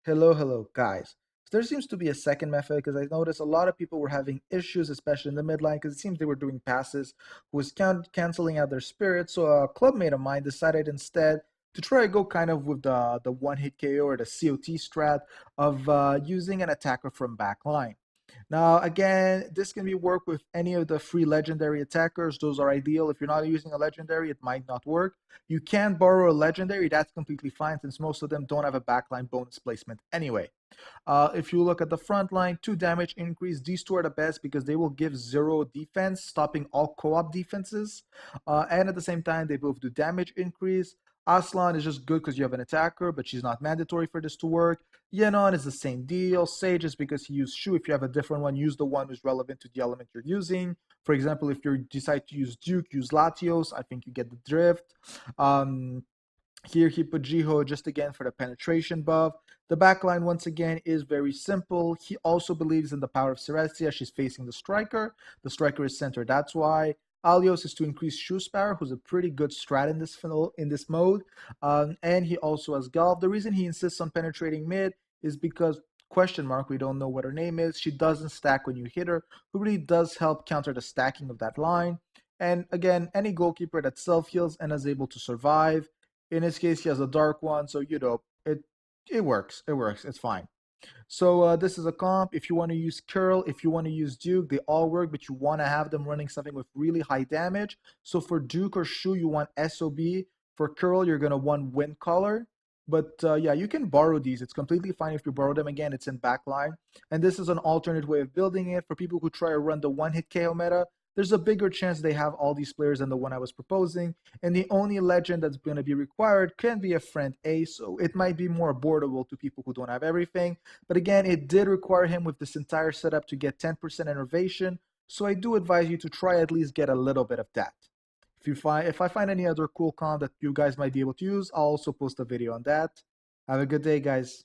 Hello, guys. So there seems to be a second method because I noticed a lot of people were having issues, especially in the midline, because it seems they were doing passes who was canceling out their spirit. So a clubmate of mine decided instead to try to go kind of with the one hit KO or the COT strat of using an attacker from backline. Now, again, this can be worked with any of the free legendary attackers. Those are ideal. If you're not using a legendary, it might not work. You can borrow a legendary. That's completely fine since most of them don't have a backline bonus placement anyway. If you look at the front line, 2 damage increase. These two are the best because they will give 0 defense, stopping all co-op defenses. And at the same time, they both do damage increase. Aslan is just good because you have an attacker, but she's not mandatory for this to work. Yenon is the same deal. Sage is because he used Shu. If you have a different one, use the one who's relevant to the element you're using. For example, if you decide to use Duke, use Latios. I think you get the drift. Here he put Jiho just again for the penetration buff. The backline, once again, is very simple. He also believes in the power of Celestia. She's facing the striker. The striker is centered. That's why. Alios is to increase Shoe Sparrow, who's a pretty good strat in this mode. And he also has Golf. The reason he insists on penetrating mid is because, question mark, we don't know what her name is. She doesn't stack when you hit her, who really does help counter the stacking of that line. And again, any goalkeeper that self-heals and is able to survive. In his case, he has a dark one, so it works. It works. It's fine. So this is a comp. If you want to use Curl, if you want to use Duke, they all work, but you want to have them running something with really high damage. So for Duke or Shu, you want SOB. For Curl, you're going to want Wind Collar. But yeah, you can borrow these. It's completely fine if you borrow them. Again, it's in backline. And this is an alternate way of building it. For people who try to run the one-hit KO meta, there's a bigger chance they have all these players than the one I was proposing. And the only legend that's going to be required can be a friend A, so it might be more affordable to people who don't have everything. But again, it did require him with this entire setup to get 10% innovation, so I do advise you to try at least get a little bit of that. If I find any other cool comp that you guys might be able to use, I'll also post a video on that. Have a good day, guys.